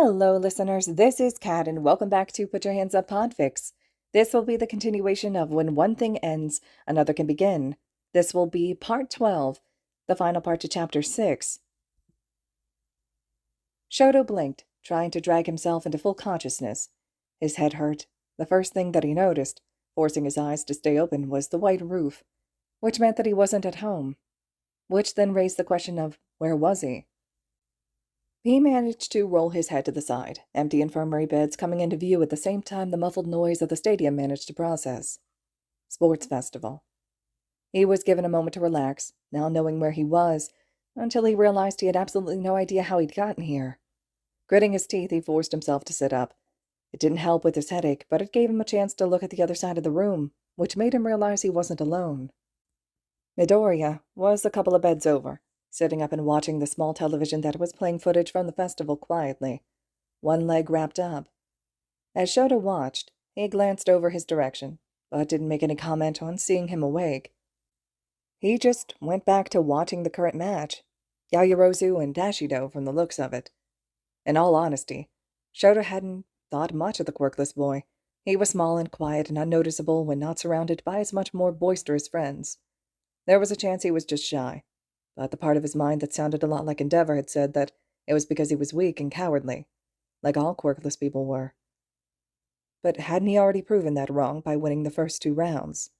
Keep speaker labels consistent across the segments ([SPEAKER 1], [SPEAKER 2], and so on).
[SPEAKER 1] Hello, listeners. This is Kat, and welcome back to Put Your Hands Up Podfics. This will be the continuation of When One Thing Ends, Another Can Begin. This will be Part 12, the final part to Chapter 6. Shoto blinked, trying to drag himself into full consciousness. His head hurt. The first thing that he noticed, forcing his eyes to stay open, was the white roof, which meant that he wasn't at home. Which then raised the question of, where was he? He managed to roll his head to the side, empty infirmary beds coming into view at the same time the muffled noise of the stadium managed to process. Sports festival. He was given a moment to relax, now knowing where he was, until he realized he had absolutely no idea how he'd gotten here. Gritting his teeth, he forced himself to sit up. It didn't help with his headache, but it gave him a chance to look at the other side of the room, which made him realize he wasn't alone. Midoriya was a couple of beds over, sitting up and watching the small television that was playing footage from the festival quietly, one leg wrapped up. As Shoto watched, he glanced over his direction, but didn't make any comment on seeing him awake. He just went back to watching the current match, Yaoyorozu and Dashido from the looks of it. In all honesty, Shoto hadn't thought much of the quirkless boy. He was small and quiet and unnoticeable when not surrounded by his much more boisterous friends. There was a chance he was just shy, but the part of his mind that sounded a lot like Endeavor had said that it was because he was weak and cowardly, like all quirkless people were. But hadn't he already proven that wrong by winning the first 2 rounds?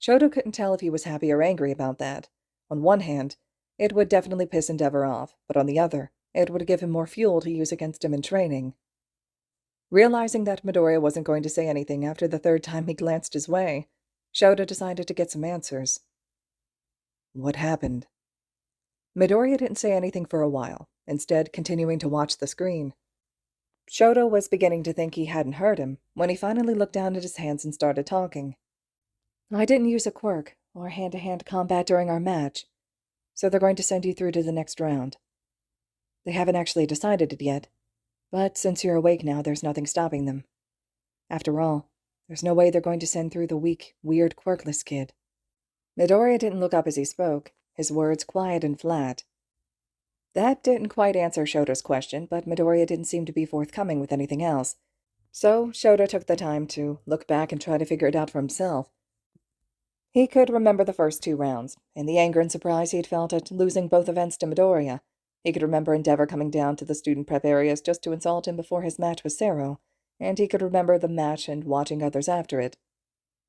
[SPEAKER 1] Shoto couldn't tell if he was happy or angry about that. On one hand, it would definitely piss Endeavor off, but on the other, it would give him more fuel to use against him in training. Realizing that Midoriya wasn't going to say anything after the 3rd time he glanced his way, Shoto decided to get some answers. What happened? Midoriya didn't say anything for a while, instead continuing to watch the screen. Shoto was beginning to think he hadn't heard him when he finally looked down at his hands and started talking. I didn't use a quirk or hand-to-hand combat during our match, so they're going to send you through to the next round. They haven't actually decided it yet, but since you're awake now, there's nothing stopping them. After all, there's no way they're going to send through the weak, weird, quirkless kid. Midoriya didn't look up as he spoke, his words quiet and flat. That didn't quite answer Shoto's question, but Midoriya didn't seem to be forthcoming with anything else, so Shoto took the time to look back and try to figure it out for himself. He could remember the first 2 rounds, and the anger and surprise he'd felt at losing both events to Midoriya. He could remember Endeavor coming down to the student prep areas just to insult him before his match with Sero, and he could remember the match and watching others after it.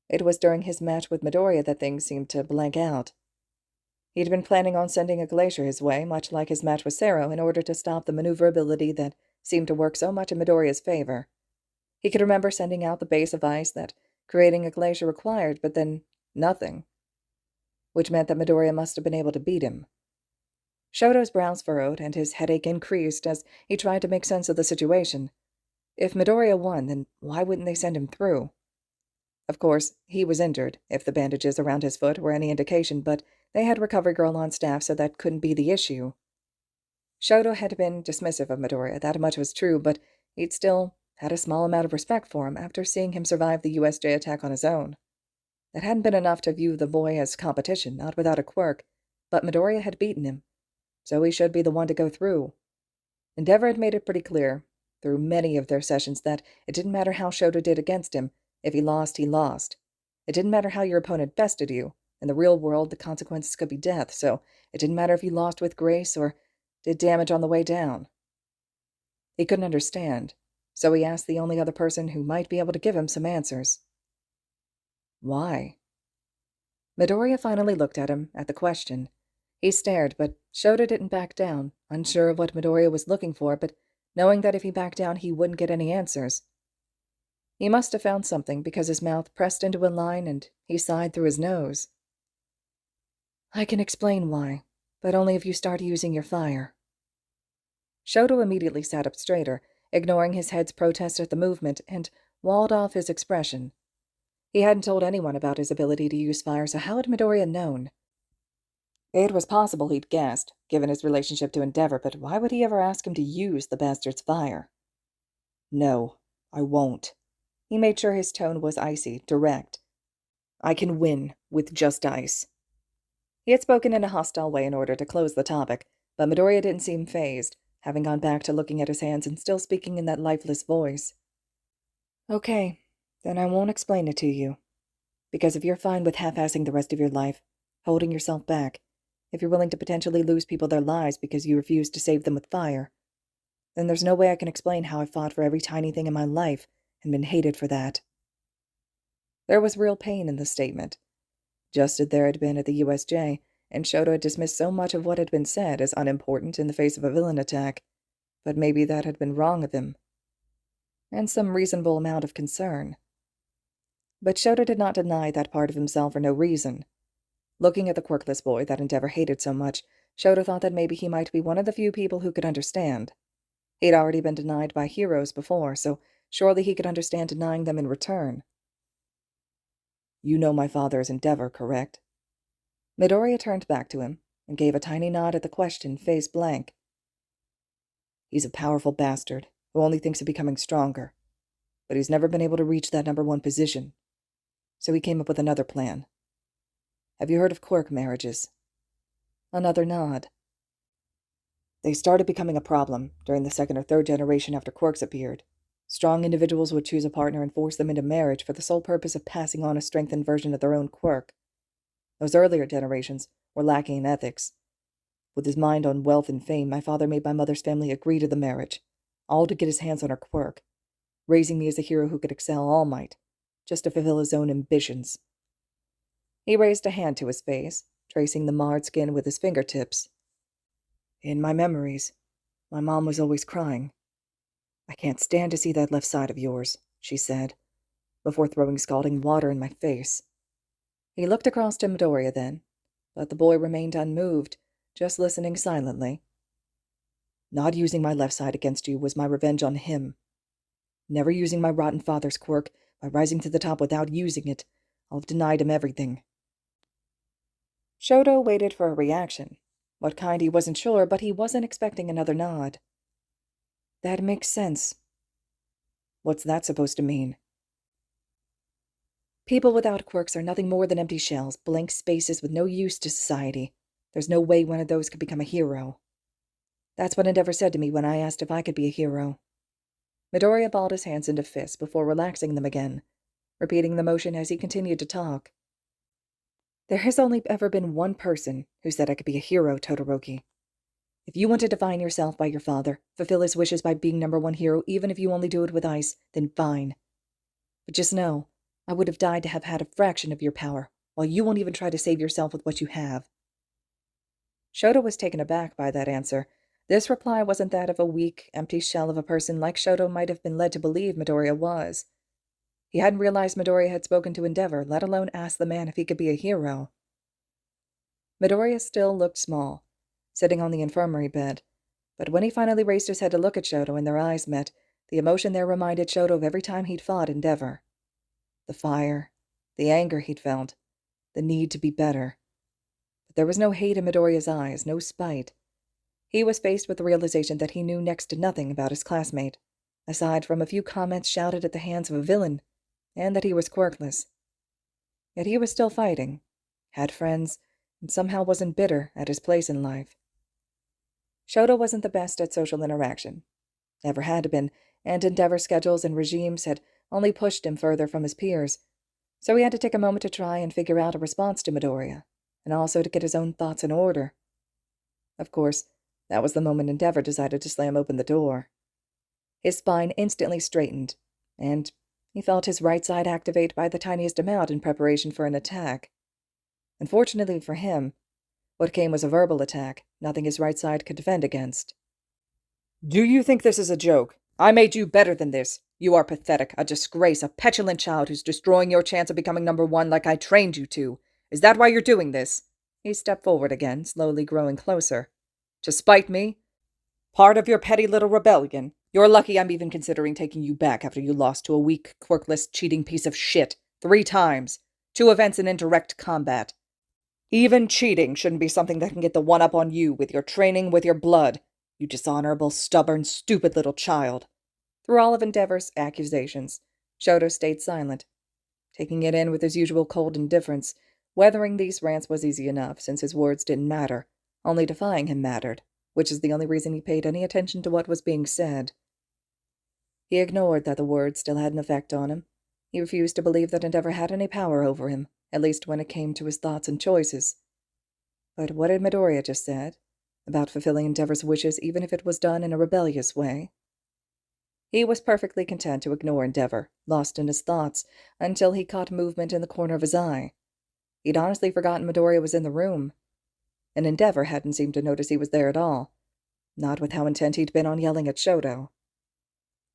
[SPEAKER 1] It was during his match with Midoriya that things seemed to blank out. He'd been planning on sending a glacier his way, much like his match with Sero, in order to stop the maneuverability that seemed to work so much in Midoriya's favor. He could remember sending out the base of ice that creating a glacier required, but then nothing, which meant that Midoriya must have been able to beat him. Shoto's brows furrowed, and his headache increased as he tried to make sense of the situation. If Midoriya won, then why wouldn't they send him through? Of course, he was injured, if the bandages around his foot were any indication, but they had Recovery Girl on staff, so that couldn't be the issue. Shoto had been dismissive of Midoriya, that much was true, but he'd still had a small amount of respect for him after seeing him survive the USJ attack on his own. That hadn't been enough to view the boy as competition, not without a quirk, but Midoriya had beaten him, so he should be the one to go through. Endeavor had made it pretty clear, through many of their sessions, that it didn't matter how Shoto did against him. If he lost, he lost. It didn't matter how your opponent bested you. In the real world, the consequences could be death, so it didn't matter if you lost with grace or did damage on the way down. He couldn't understand, so he asked the only other person who might be able to give him some answers. Why? Midoriya finally looked at him, at the question. He stared, but Shoto didn't back down, unsure of what Midoriya was looking for, but knowing that if he backed down he wouldn't get any answers. He must have found something, because his mouth pressed into a line and he sighed through his nose. I can explain why, but only if you start using your fire. Shoto immediately sat up straighter, ignoring his head's protest at the movement, and walled off his expression. He hadn't told anyone about his ability to use fire, so how had Midoriya known? It was possible he'd guessed, given his relationship to Endeavor, but why would he ever ask him to use the bastard's fire? No, I won't. He made sure his tone was icy, direct. I can win with just ice. He had spoken in a hostile way in order to close the topic, but Midoriya didn't seem fazed, having gone back to looking at his hands and still speaking in that lifeless voice. Okay, then I won't explain it to you. Because if you're fine with half-assing the rest of your life, holding yourself back, if you're willing to potentially lose people their lives because you refuse to save them with fire, then there's no way I can explain how I've fought for every tiny thing in my life and been hated for that. There was real pain in the statement, just as there had been at the USJ, and Shoto had dismissed so much of what had been said as unimportant in the face of a villain attack, but maybe that had been wrong of him. And some reasonable amount of concern. But Shoto did not deny that part of himself for no reason. Looking at the quirkless boy that Endeavor hated so much, Shoto thought that maybe he might be one of the few people who could understand. He'd already been denied by heroes before, so surely he could understand denying them in return. You know my father is Endeavor, correct? Midoriya turned back to him and gave a tiny nod at the question, face blank. He's a powerful bastard who only thinks of becoming stronger, but he's never been able to reach that #1 position. So he came up with another plan. Have you heard of quirk marriages? Another nod. They started becoming a problem during the 2nd or 3rd generation after quirks appeared. Strong individuals would choose a partner and force them into marriage for the sole purpose of passing on a strengthened version of their own quirk. Those earlier generations were lacking in ethics. With his mind on wealth and fame, my father made my mother's family agree to the marriage, all to get his hands on her quirk, raising me as a hero who could excel All Might, just to fulfill his own ambitions. He raised a hand to his face, tracing the marred skin with his fingertips. In my memories, my mom was always crying. I can't stand to see that left side of yours, she said, before throwing scalding water in my face. He looked across to Midoriya then, but the boy remained unmoved, just listening silently. Not using my left side against you was my revenge on him. Never using my rotten father's quirk, by rising to the top without using it, I'll have denied him everything. Shoto waited for a reaction. What kind he wasn't sure, but he wasn't expecting another nod. That makes sense. What's that supposed to mean? People without quirks are nothing more than empty shells, blank spaces with no use to society. There's no way one of those could become a hero. That's what Endeavor said to me when I asked if I could be a hero. Midoriya balled his hands into fists before relaxing them again, repeating the motion as he continued to talk. There has only ever been one person who said I could be a hero, Todoroki. If you want to define yourself by your father, fulfill his wishes by being #1 hero, even if you only do it with ice, then fine. But just know, I would have died to have had a fraction of your power, while you won't even try to save yourself with what you have. Shoto was taken aback by that answer. This reply wasn't that of a weak, empty shell of a person like Shoto might have been led to believe Midoriya was. He hadn't realized Midoriya had spoken to Endeavor, let alone asked the man if he could be a hero. Midoriya still looked small, sitting on the infirmary bed, but when he finally raised his head to look at Shoto and their eyes met, the emotion there reminded Shoto of every time he'd fought Endeavor. The fire, the anger he'd felt, the need to be better. But there was no hate in Midoriya's eyes, no spite. He was faced with the realization that he knew next to nothing about his classmate, aside from a few comments shouted at the hands of a villain, and that he was quirkless. Yet he was still fighting, had friends, and somehow wasn't bitter at his place in life. Shoto wasn't the best at social interaction. Never had been, and Endeavor schedules and regimes had only pushed him further from his peers, so he had to take a moment to try and figure out a response to Midoriya, and also to get his own thoughts in order. Of course, that was the moment Endeavor decided to slam open the door. His spine instantly straightened, and he felt his right side activate by the tiniest amount in preparation for an attack. Unfortunately for him, what came was a verbal attack, nothing his right side could defend against. Do you think this is a joke? I made you better than this. You are pathetic, a disgrace, a petulant child who's destroying your chance of becoming #1 like I trained you to. Is that why you're doing this? He stepped forward again, slowly growing closer. To spite me? Part of your petty little rebellion? You're lucky I'm even considering taking you back after you lost to a weak, quirkless, cheating piece of shit 3 times. 2 events in indirect combat. Even cheating shouldn't be something that can get the one-up on you with your training, with your blood. You dishonorable, stubborn, stupid little child. Through all of Endeavor's accusations, Shoto stayed silent, taking it in with his usual cold indifference. Weathering these rants was easy enough, since his words didn't matter. Only defying him mattered. which is the only reason he paid any attention to what was being said. He ignored that the words still had an effect on him. He refused to believe that Endeavor had any power over him, at least when it came to his thoughts and choices. But what had Midoriya just said, about fulfilling Endeavor's wishes even if it was done in a rebellious way? He was perfectly content to ignore Endeavor, lost in his thoughts, until he caught movement in the corner of his eye. He'd honestly forgotten Midoriya was in the room, and Endeavor hadn't seemed to notice he was there at all, not with how intent he'd been on yelling at Shoto.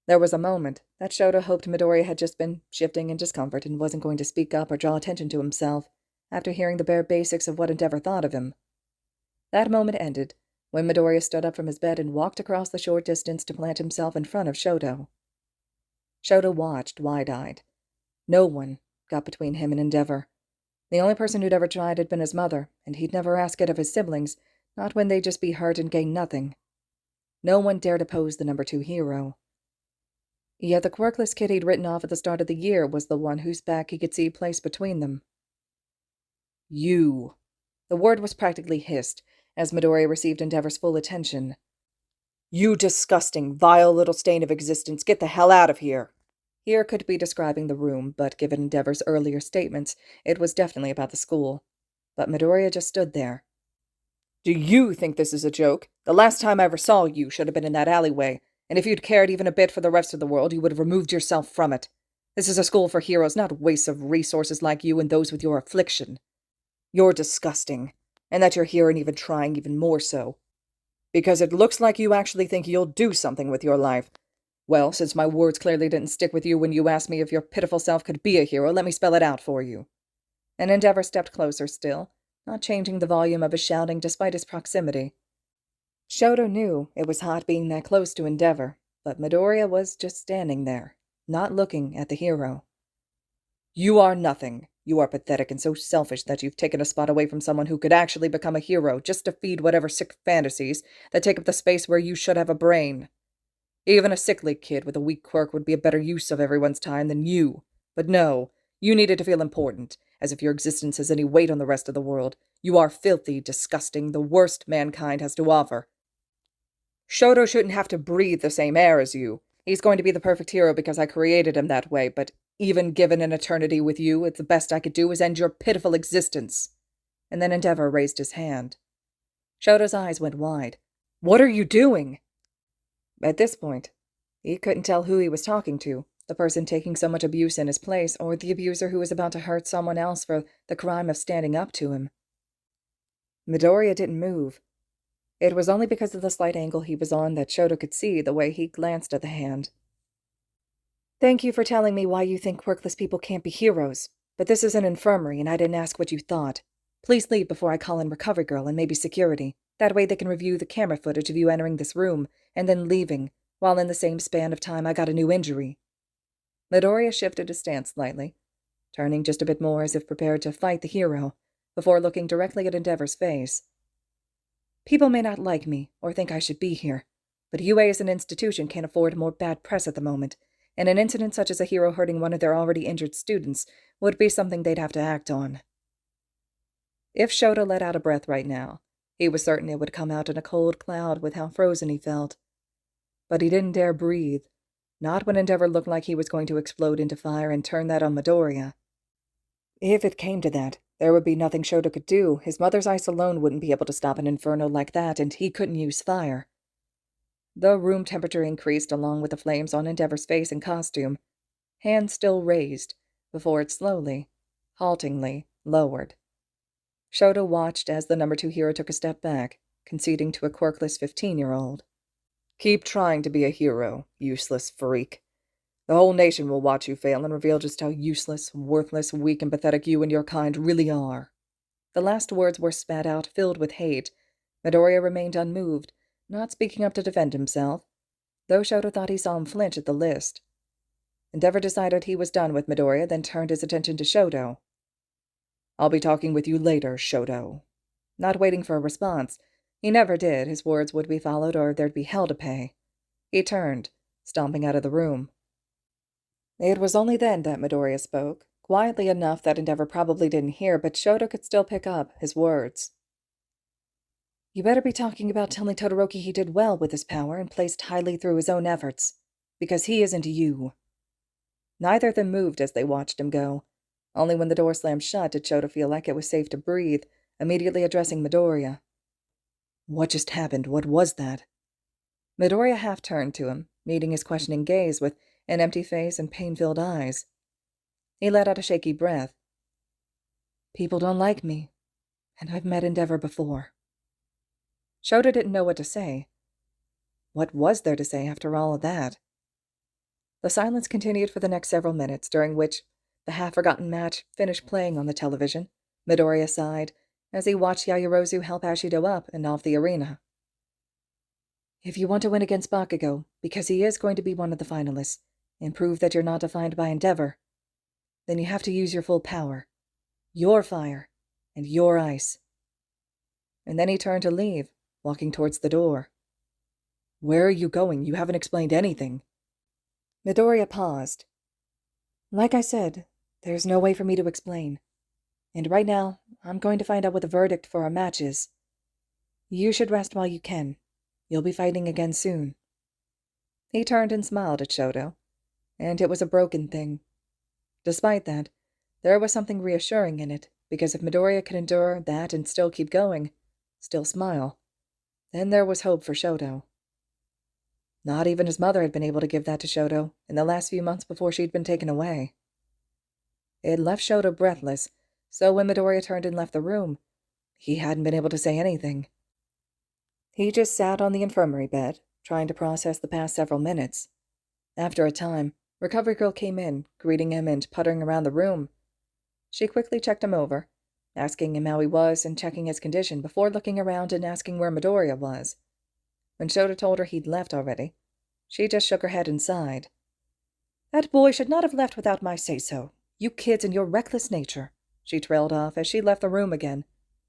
[SPEAKER 1] There was a moment that Shoto hoped Midoriya had just been shifting in discomfort and wasn't going to speak up or draw attention to himself after hearing the bare basics of what Endeavor thought of him. That moment ended when Midoriya stood up from his bed and walked across the short distance to plant himself in front of Shoto. Shoto watched, wide-eyed. No one got between him and Endeavor. The only person who'd ever tried had been his mother, and he'd never ask it of his siblings, not when they'd just be hurt and gain nothing. No one dared oppose the number 2 hero. Yet the quirkless kid he'd written off at the start of the year was the one whose back he could see placed between them. You. The word was practically hissed, as Midoriya received Endeavor's full attention. You disgusting, vile little stain of existence, get the hell out of here! Here could be describing the room, but given Endeavor's earlier statements, it was definitely about the school. But Midoriya just stood there. Do you think this is a joke? The last time I ever saw you should have been in that alleyway, and if you'd cared even a bit for the rest of the world, you would have removed yourself from it. This is a school for heroes, not wastes of resources like you and those with your affliction. You're disgusting, and that you're here and even trying even more so. Because it looks like you actually think you'll do something with your life. Well, since my words clearly didn't stick with you when you asked me if your pitiful self could be a hero, let me spell it out for you. And Endeavor stepped closer still, not changing the volume of his shouting despite his proximity. Shoto knew it was hot being that close to Endeavor, but Midoriya was just standing there, not looking at the hero. You are nothing. You are pathetic and so selfish that you've taken a spot away from someone who could actually become a hero just to feed whatever sick fantasies that take up the space where you should have a brain. Even a sickly kid with a weak quirk would be a better use of everyone's time than you. But no, you needed to feel important, as if your existence has any weight on the rest of the world. You are filthy, disgusting, the worst mankind has to offer. Shoto shouldn't have to breathe the same air as you. He's going to be the perfect hero because I created him that way, but even given an eternity with you, it's the best I could do is end your pitiful existence. And then Endeavor raised his hand. Shoto's eyes went wide. What are you doing? At this point, he couldn't tell who he was talking to, the person taking so much abuse in his place, or the abuser who was about to hurt someone else for the crime of standing up to him. Midoriya didn't move. It was only because of the slight angle he was on that Shoto could see the way he glanced at the hand. Thank you for telling me why you think quirkless people can't be heroes, but this is an infirmary and I didn't ask what you thought. Please leave before I call in Recovery Girl and maybe security. That way they can review the camera footage of you entering this room and then leaving, while in the same span of time I got a new injury. Midoriya shifted his stance slightly, turning just a bit more as if prepared to fight the hero, before looking directly at Endeavor's face. People may not like me or think I should be here, but UA as an institution can't afford more bad press at the moment, and an incident such as a hero hurting one of their already injured students would be something they'd have to act on. If Shoto let out a breath right now, he was certain it would come out in a cold cloud with how frozen he felt. But he didn't dare breathe, not when Endeavor looked like he was going to explode into fire and turn that on Midoriya. If it came to that, there would be nothing Shoto could do. His mother's ice alone wouldn't be able to stop an inferno like that, and he couldn't use fire. The room temperature increased along with the flames on Endeavor's face and costume, hand still raised, before it slowly, haltingly, lowered. Shoto watched as the number 2 hero took a step back, conceding to a quirkless 15-year-old. Keep trying to be a hero, useless freak. The whole nation will watch you fail and reveal just how useless, worthless, weak, and pathetic you and your kind really are. The last words were spat out, filled with hate. Midoriya remained unmoved, not speaking up to defend himself, though Shoto thought he saw him flinch at the list. Endeavor decided he was done with Midoriya, then turned his attention to Shoto. I'll be talking with you later, Shoto. Not waiting for a response. He never did. His words would be followed or there'd be hell to pay. He turned, stomping out of the room. It was only then that Midoriya spoke, quietly enough that Endeavor probably didn't hear, but Shoto could still pick up his words. You better be talking about telling Todoroki he did well with his power and placed highly through his own efforts, because he isn't you. Neither of them moved as they watched him go. Only when the door slammed shut did Shoto feel like it was safe to breathe, immediately addressing Midoriya. What just happened? What was that? Midoriya half turned to him, meeting his questioning gaze with an empty face and pain-filled eyes. He let out a shaky breath. People don't like me, and I've met Endeavor before. Shoto didn't know what to say. What was there to say after all of that? The silence continued for the next several minutes, during which the half-forgotten match finished playing on the television. Midoriya sighed as he watched Yaoyorozu help Ashido up and off the arena. If you want to win against Bakugo, because he is going to be one of the finalists, and prove that you're not defined by Endeavor, then you have to use your full power. Your fire, and your ice. And then he turned to leave, walking towards the door. Where are you going? You haven't explained anything. Midoriya paused. Like I said, there's no way for me to explain. And right now, I'm going to find out what the verdict for our match is. You should rest while you can. You'll be fighting again soon. He turned and smiled at Shoto, and it was a broken thing. Despite that, there was something reassuring in it, because if Midoriya could endure that and still keep going, still smile, then there was hope for Shoto. Not even his mother had been able to give that to Shoto in the last few months before she'd been taken away. It left Shoto breathless, so when Midoriya turned and left the room, he hadn't been able to say anything. He just sat on the infirmary bed, trying to process the past several minutes. After a time, Recovery Girl came in, greeting him and puttering around the room. She quickly checked him over, asking him how he was and checking his condition before looking around and asking where Midoriya was. When Shoto told her he'd left already, she just shook her head and sighed. That boy should not have left without my say-so. You kids and your reckless nature, she trailed off as she left the room again,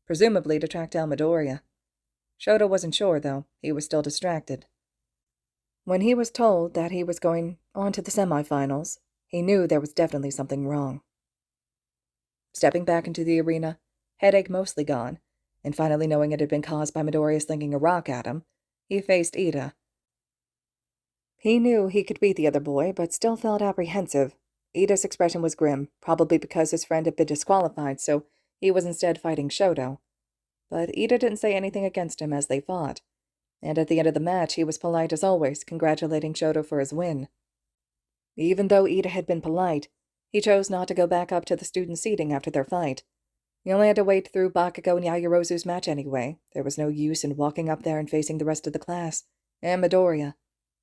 [SPEAKER 1] presumably to track down Midoriya. Shoto wasn't sure, though. He was still distracted. When he was told that he was going on to the semifinals, he knew there was definitely something wrong. Stepping back into the arena, headache mostly gone, and finally knowing it had been caused by Midoriya slinging a rock at him, he faced Ida. He knew he could beat the other boy, but still felt apprehensive. Ida's expression was grim, probably because his friend had been disqualified, so he was instead fighting Shoto. But Ida didn't say anything against him as they fought, and at the end of the match he was polite as always, congratulating Shoto for his win. Even though Ida had been polite, he chose not to go back up to the student seating after their fight. He only had to wait through Bakugo and Yaoyorozu's match anyway. There was no use in walking up there and facing the rest of the class, and Midoriya,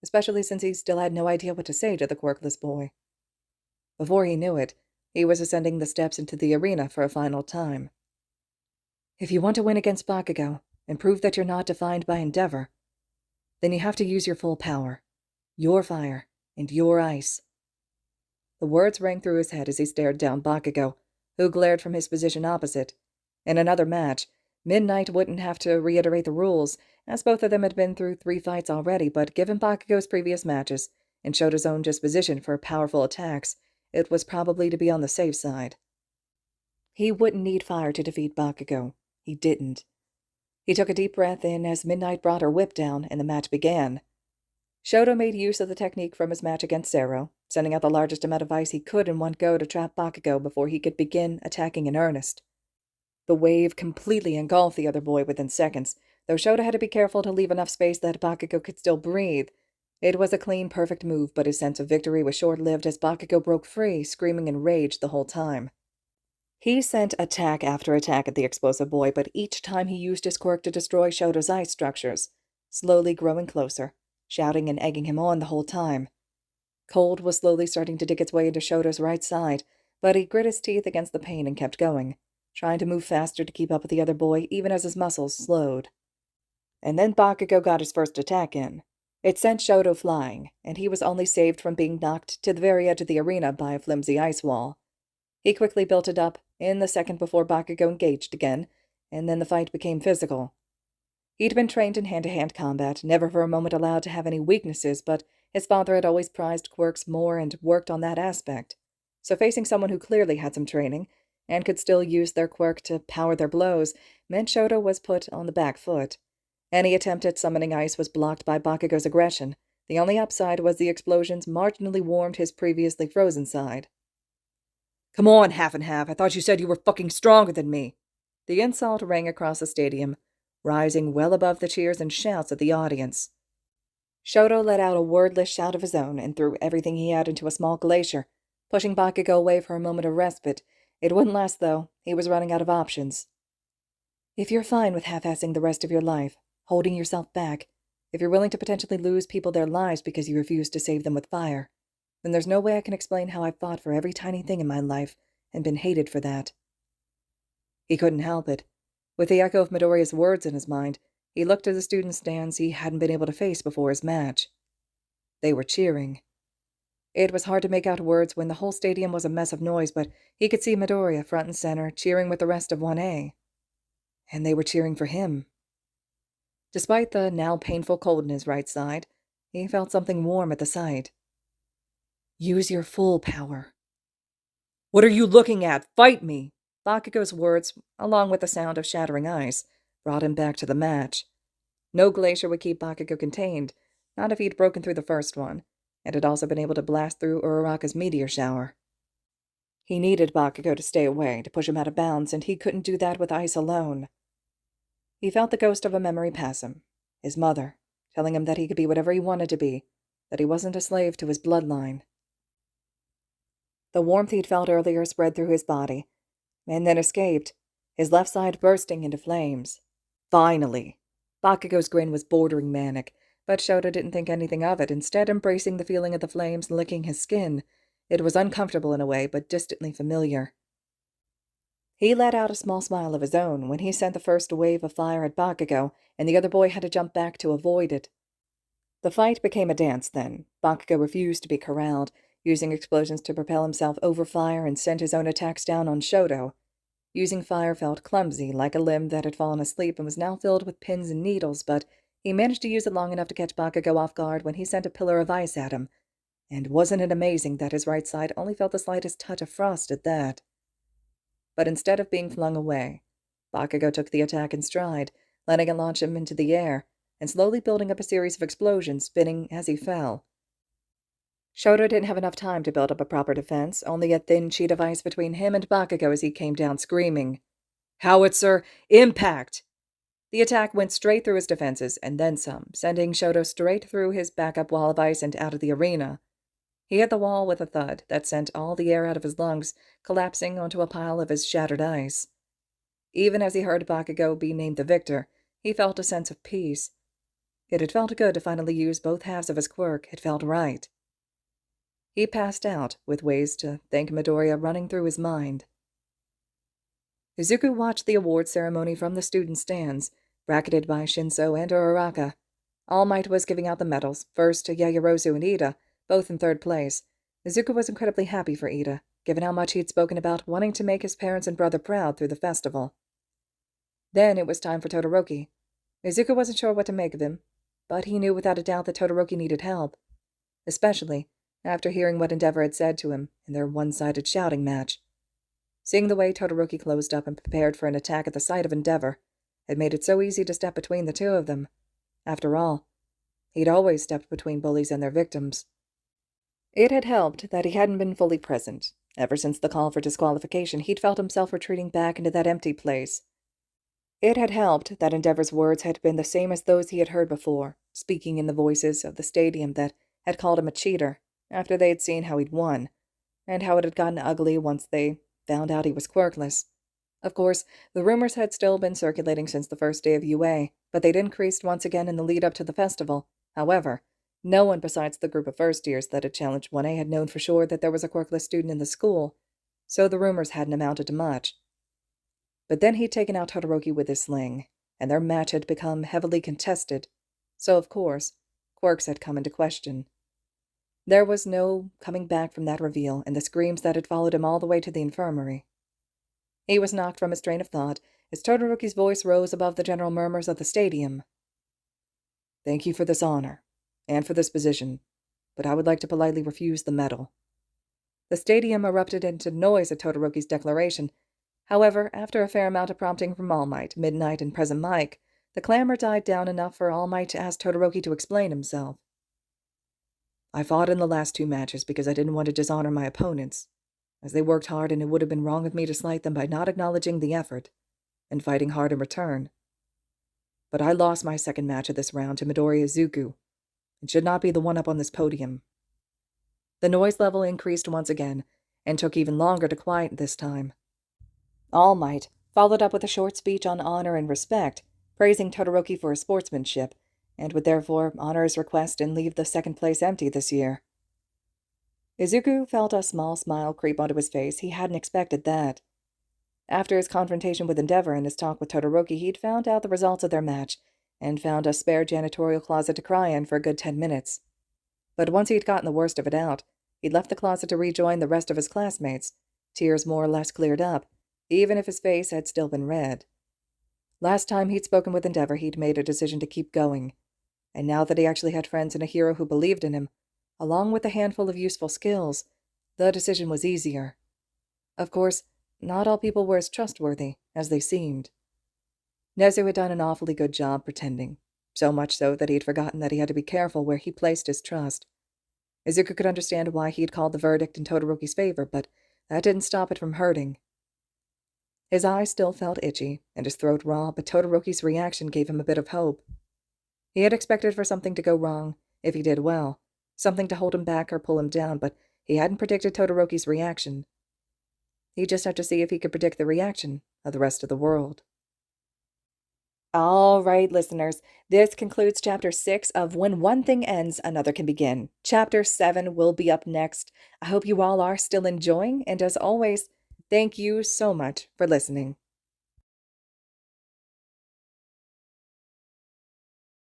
[SPEAKER 1] especially since he still had no idea what to say to the quirkless boy. Before he knew it, he was ascending the steps into the arena for a final time. If you want to win against Bakugo, and prove that you're not defined by Endeavor, then you have to use your full power, your fire, and your ice. The words rang through his head as he stared down Bakugo, who glared from his position opposite. In another match, Midnight wouldn't have to reiterate the rules, as both of them had been through 3 fights already, but given Bakugo's previous matches, and showed his own disposition for powerful attacks, it was probably to be on the safe side. He wouldn't need fire to defeat Bakugo. He didn't. He took a deep breath in as Midnight brought her whip down, and the match began. Shoto made use of the technique from his match against Zero, sending out the largest amount of ice he could in one go to trap Bakugo before he could begin attacking in earnest. The wave completely engulfed the other boy within seconds, though Shoto had to be careful to leave enough space that Bakugo could still breathe. It was a clean, perfect move, but his sense of victory was short-lived as Bakugo broke free, screaming in rage the whole time. He sent attack after attack at the explosive boy, but each time he used his quirk to destroy Shoto's ice structures, slowly growing closer, shouting and egging him on the whole time. Cold was slowly starting to dig its way into Shoto's right side, but he grit his teeth against the pain and kept going, trying to move faster to keep up with the other boy even as his muscles slowed. And then Bakugo got his first attack in. It sent Shoto flying, and he was only saved from being knocked to the very edge of the arena by a flimsy ice wall. He quickly built it up in the second before Bakugo engaged again, and then the fight became physical. He'd been trained in hand-to-hand combat, never for a moment allowed to have any weaknesses, but his father had always prized quirks more and worked on that aspect. So facing someone who clearly had some training, and could still use their quirk to power their blows, meant Shoto was put on the back foot. Any attempt at summoning ice was blocked by Bakugo's aggression. The only upside was the explosions marginally warmed his previously frozen side. "Come on, half and half. I thought you said you were fucking stronger than me." The insult rang across the stadium, rising well above the cheers and shouts of the audience. Shoto let out a wordless shout of his own and threw everything he had into a small glacier, pushing Bakugo away for a moment of respite. It wouldn't last, though. He was running out of options. If you're fine with half-assing the rest of your life, holding yourself back, if you're willing to potentially lose people their lives because you refuse to save them with fire, then there's no way I can explain how I've fought for every tiny thing in my life and been hated for that. He couldn't help it. With the echo of Midoriya's words in his mind, he looked to the student stands he hadn't been able to face before his match. They were cheering. It was hard to make out words when the whole stadium was a mess of noise, but he could see Midoriya front and center, cheering with the rest of 1A. And they were cheering for him. Despite the now painful cold in his right side, he felt something warm at the sight. "Use your full power." "What are you looking at? Fight me!" Bakugo's words, along with the sound of shattering ice, brought him back to the match. No glacier would keep Bakugo contained, not if he'd broken through the first one, and had also been able to blast through Uraraka's meteor shower. He needed Bakugo to stay away, to push him out of bounds, and he couldn't do that with ice alone. He felt the ghost of a memory pass him, his mother, telling him that he could be whatever he wanted to be, that he wasn't a slave to his bloodline. The warmth he'd felt earlier spread through his body, and then escaped, his left side bursting into flames. Finally! Bakugo's grin was bordering manic, but Shoto didn't think anything of it, instead embracing the feeling of the flames licking his skin. It was uncomfortable in a way, but distantly familiar. He let out a small smile of his own when he sent the first wave of fire at Bakugo, and the other boy had to jump back to avoid it. The fight became a dance then. Bakugo refused to be corralled, using explosions to propel himself over fire and send his own attacks down on Shoto. Using fire felt clumsy, like a limb that had fallen asleep and was now filled with pins and needles, but he managed to use it long enough to catch Bakugo off guard when he sent a pillar of ice at him. And wasn't it amazing that his right side only felt the slightest touch of frost at that? But instead of being flung away, Bakugo took the attack in stride, letting it launch him into the air, and slowly building up a series of explosions, spinning as he fell. Shoto didn't have enough time to build up a proper defense, only a thin sheet of ice between him and Bakugo as he came down screaming, "Howitzer, impact!" The attack went straight through his defenses, and then some, sending Shoto straight through his backup wall of ice and out of the arena. He hit the wall with a thud that sent all the air out of his lungs, collapsing onto a pile of his shattered ice. Even as he heard Bakugo be named the victor, he felt a sense of peace. It had felt good to finally use both halves of his quirk. It felt right. He passed out, with ways to thank Midoriya running through his mind. Izuku watched the award ceremony from the student stands, bracketed by Shinso and Uraraka. All Might was giving out the medals, first to Yaoyorozu and Ida, both in third place. Izuku was incredibly happy for Ida, given how much he'd spoken about wanting to make his parents and brother proud through the festival. Then it was time for Todoroki. Izuku wasn't sure what to make of him, but he knew without a doubt that Todoroki needed help, especially after hearing what Endeavor had said to him in their one-sided shouting match. Seeing the way Todoroki closed up and prepared for an attack at the sight of Endeavor had made it so easy to step between the two of them. After all, he'd always stepped between bullies and their victims. It had helped that he hadn't been fully present. Ever since the call for disqualification, he'd felt himself retreating back into that empty place. It had helped that Endeavor's words had been the same as those he had heard before, speaking in the voices of the stadium that had called him a cheater, after they had seen how he'd won, and how it had gotten ugly once they found out he was quirkless. Of course, the rumors had still been circulating since the first day of UA, but they'd increased once again in the lead-up to the festival. However, no one besides the group of first-years that had challenged 1A had known for sure that there was a quirkless student in the school, so the rumors hadn't amounted to much. But then he'd taken out Todoroki with his sling, and their match had become heavily contested, so of course, quirks had come into question. There was no coming back from that reveal and the screams that had followed him all the way to the infirmary. He was knocked from his train of thought as Todoroki's voice rose above the general murmurs of the stadium. "Thank you for this honor, and for this position, but I would like to politely refuse the medal." The stadium erupted into noise at Todoroki's declaration. However, after a fair amount of prompting from All Might, Midnight, and Present Mike, The clamor died down enough for All Might to ask Todoroki to explain himself. I fought in the last 2 matches because I didn't want to dishonor my opponents, as they worked hard and it would have been wrong of me to slight them by not acknowledging the effort and fighting hard in return. But I lost my second match of this round to Midoriya Zuko, and should not be the one up on this podium. The noise level increased once again, and took even longer to quiet this time. All Might followed up with a short speech on honor and respect, praising Todoroki for his sportsmanship, and would therefore honor his request and leave the second place empty this year. Izuku felt a small smile creep onto his face. He hadn't expected that. After his confrontation with Endeavor and his talk with Todoroki, he'd found out the results of their match, and found a spare janitorial closet to cry in for a good 10 minutes. But once he'd gotten the worst of it out, he'd left the closet to rejoin the rest of his classmates, tears more or less cleared up, even if his face had still been red. Last time he'd spoken with Endeavor, he'd made a decision to keep going, and now that he actually had friends and a hero who believed in him, along with a handful of useful skills, the decision was easier. Of course, not all people were as trustworthy as they seemed. Nezu had done an awfully good job pretending, so much so that he had forgotten that he had to be careful where he placed his trust. Izuku could understand why he had called the verdict in Todoroki's favor, but that didn't stop it from hurting. His eyes still felt itchy, and his throat raw, but Todoroki's reaction gave him a bit of hope. He had expected for something to go wrong, if he did well, something to hold him back or pull him down, but he hadn't predicted Todoroki's reaction. He just had to see if he could predict the reaction of the rest of the world. All right, listeners, this concludes Chapter 6 of When One Thing Ends, Another Can Begin. Chapter 7 will be up next. I hope you all are still enjoying, and as always, thank you so much for listening.